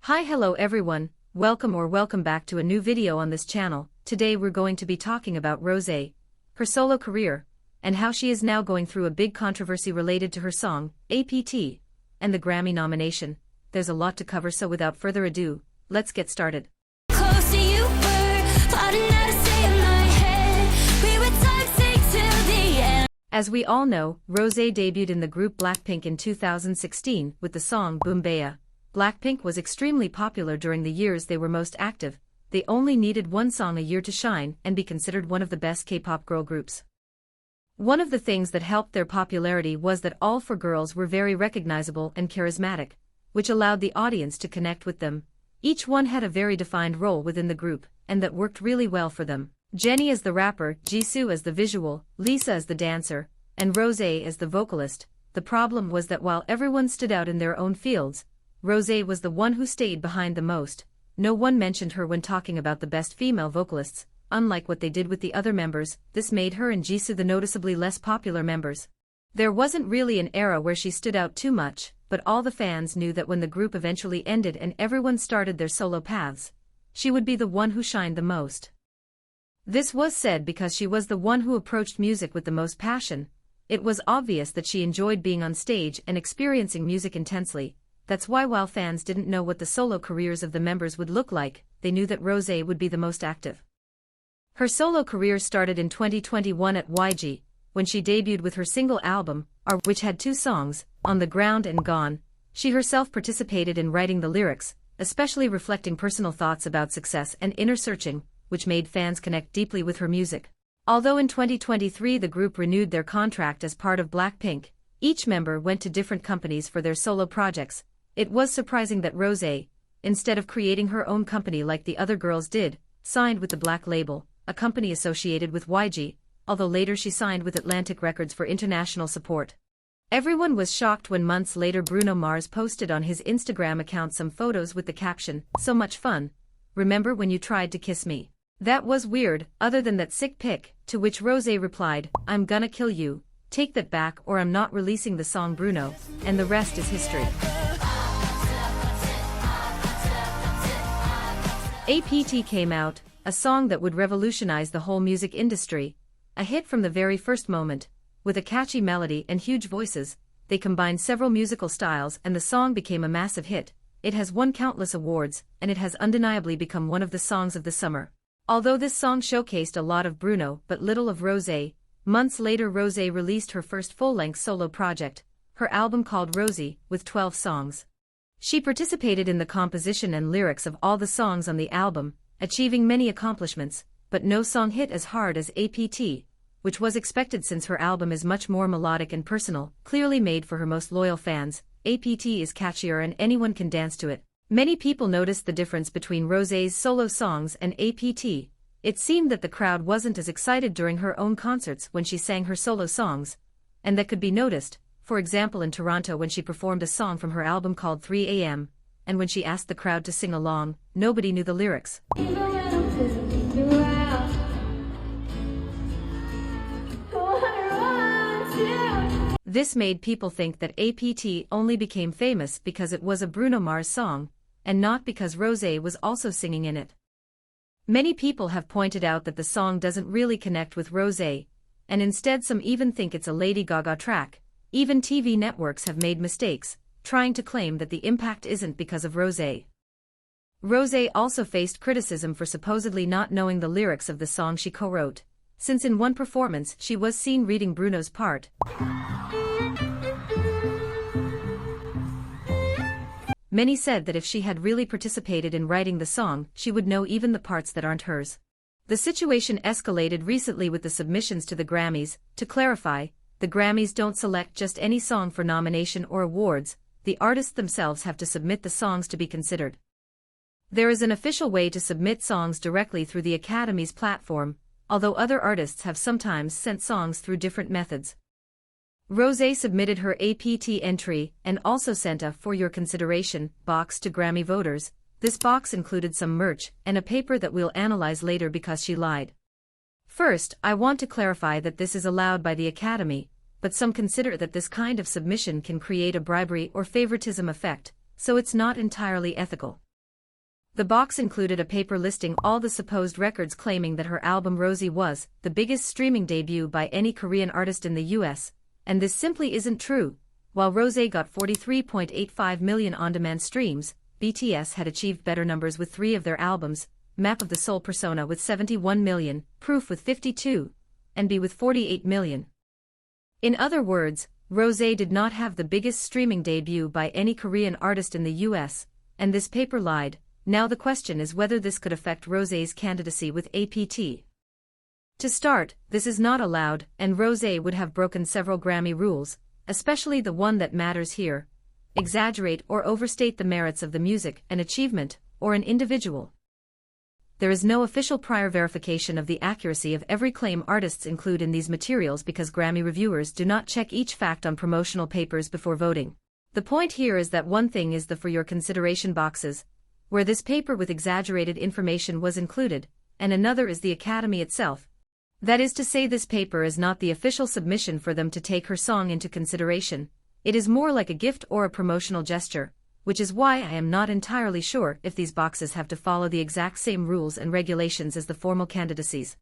Hello everyone, welcome back to a new video on this channel. Today we're going to be talking about Rosé, her solo career, and how she is now going through a big controversy related to her song, APT, and the Grammy nomination. There's a lot to cover, so without further ado, let's get started. As we all know, Rosé debuted in the group Blackpink in 2016 with the song Boombayah. Blackpink was extremely popular during the years they were most active. They only needed one song a year to shine and be considered one of the best K-pop girl groups. One of the things that helped their popularity was that all four girls were very recognizable and charismatic, which allowed the audience to connect with them. Each one had a very defined role within the group, and that worked really well for them. Jennie as the rapper, Jisoo as the visual, Lisa as the dancer, and Rosé as the vocalist. The problem was that while everyone stood out in their own fields, Rosé was the one who stayed behind the most. No one mentioned her when talking about the best female vocalists. Unlike what they did with the other members, this made her and Jisoo the noticeably less popular members. There wasn't really an era where she stood out too much, but all the fans knew that when the group eventually ended and everyone started their solo paths, she would be the one who shined the most. This was said because she was the one who approached music with the most passion. It was obvious that she enjoyed being on stage and experiencing music intensely. That's why while fans didn't know what the solo careers of the members would look like, they knew that Rosé would be the most active. Her solo career started in 2021 at YG, when she debuted with her single album, R, which had two songs, On the Ground and Gone. She herself participated in writing the lyrics, especially reflecting personal thoughts about success and inner searching, which made fans connect deeply with her music. Although in 2023 the group renewed their contract as part of Blackpink, each member went to different companies for their solo projects. It was surprising that Rosé, instead of creating her own company like the other girls did, signed with the Black Label, a company associated with YG, although later she signed with Atlantic Records for international support. Everyone was shocked when months later Bruno Mars posted on his Instagram account some photos with the caption, "So much fun. Remember when you tried to kiss me? That was weird, other than that sick pic," to which Rosé replied, "I'm gonna kill you, take that back or I'm not releasing the song Bruno," and the rest is history. APT came out, a song that would revolutionize the whole music industry. A hit from the very first moment. With a catchy melody and huge voices, they combined several musical styles and the song became a massive hit. It has won countless awards, and it has undeniably become one of the songs of the summer. Although this song showcased a lot of Bruno but little of Rosé, months later Rosé released her first full-length solo project, her album called Rosie, with 12 songs. She participated in the composition and lyrics of all the songs on the album, achieving many accomplishments, but no song hit as hard as APT, which was expected since her album is much more melodic and personal, clearly made for her most loyal fans. APT is catchier and anyone can dance to it. Many people noticed the difference between Rosé's solo songs and APT. It seemed that the crowd wasn't as excited during her own concerts when she sang her solo songs, and that could be noticed, for example in Toronto when she performed a song from her album called 3 AM, and when she asked the crowd to sing along, nobody knew the lyrics. This made people think that APT only became famous because it was a Bruno Mars song, and not because Rosé was also singing in it. Many people have pointed out that the song doesn't really connect with Rosé, and instead some even think it's a Lady Gaga track. Even TV networks have made mistakes, trying to claim that the impact isn't because of Rosé. Rosé also faced criticism for supposedly not knowing the lyrics of the song she co-wrote, since in one performance she was seen reading Bruno's part. Many said that if she had really participated in writing the song, she would know even the parts that aren't hers. The situation escalated recently with the submissions to the Grammys. To clarify, the Grammys don't select just any song for nomination or awards, the artists themselves have to submit the songs to be considered. There is an official way to submit songs directly through the Academy's platform, although other artists have sometimes sent songs through different methods. Rosé submitted her APT entry and also sent a "For Your Consideration" box to Grammy voters. This box included some merch and a paper that we'll analyze later because she lied. First, I want to clarify that this is allowed by the Academy, but some consider that this kind of submission can create a bribery or favoritism effect, so it's not entirely ethical. The box included a paper listing all the supposed records claiming that her album Rosie was the biggest streaming debut by any Korean artist in the US, and this simply isn't true. While Rosé got 43.85 million on-demand streams, BTS had achieved better numbers with 3 of their albums, Map of the Soul Persona with 71 million, Proof with 52, and B with 48 million. In other words, Rosé did not have the biggest streaming debut by any Korean artist in the US, and this paper lied. Now the question is whether this could affect Rosé's candidacy with APT. To start, this is not allowed, and Rosé would have broken several Grammy rules, especially the one that matters here: exaggerate or overstate the merits of the music, an achievement, or an individual. There is no official prior verification of the accuracy of every claim artists include in these materials because Grammy reviewers do not check each fact on promotional papers before voting. The point here is that one thing is the for your consideration boxes, where this paper with exaggerated information was included, and another is the Academy itself. That is to say, this paper is not the official submission for them to take her song into consideration. It is more like a gift or a promotional gesture, which is why I am not entirely sure if these boxes have to follow the exact same rules and regulations as the formal candidacies.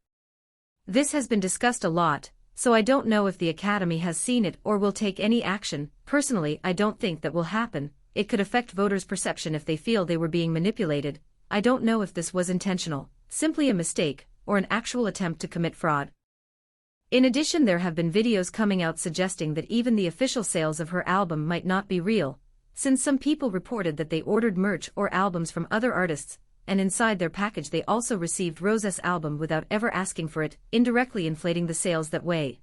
This has been discussed a lot, so I don't know if the Academy has seen it or will take any action. Personally, I don't think that will happen. It could affect voters' perception if they feel they were being manipulated. I don't know if this was intentional, simply a mistake, or an actual attempt to commit fraud. In addition, there have been videos coming out suggesting that even the official sales of her album might not be real, since some people reported that they ordered merch or albums from other artists, and inside their package they also received Rosé's album without ever asking for it, indirectly inflating the sales that way.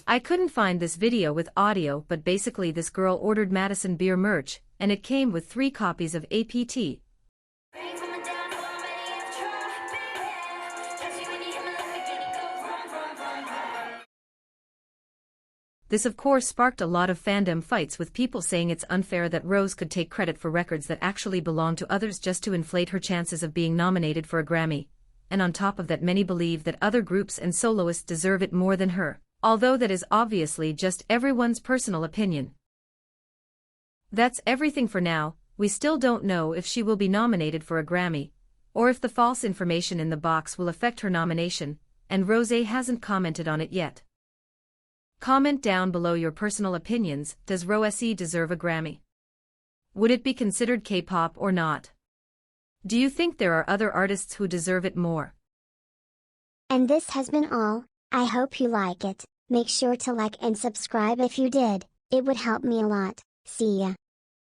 I couldn't find this video with audio, but basically this girl ordered Madison Beer merch, and it came with 3 copies of APT. This of course sparked a lot of fandom fights, with people saying it's unfair that Rose could take credit for records that actually belong to others just to inflate her chances of being nominated for a Grammy, and on top of that many believe that other groups and soloists deserve it more than her, although that is obviously just everyone's personal opinion. That's everything for now. We still don't know if she will be nominated for a Grammy, or if the false information in the box will affect her nomination, and Rosé hasn't commented on it yet. Comment down below your personal opinions. Does Rosé deserve a Grammy? Would it be considered K-pop or not? Do you think there are other artists who deserve it more? And this has been all. I hope you like it. Make sure to like and subscribe if you did. It would help me a lot. See ya.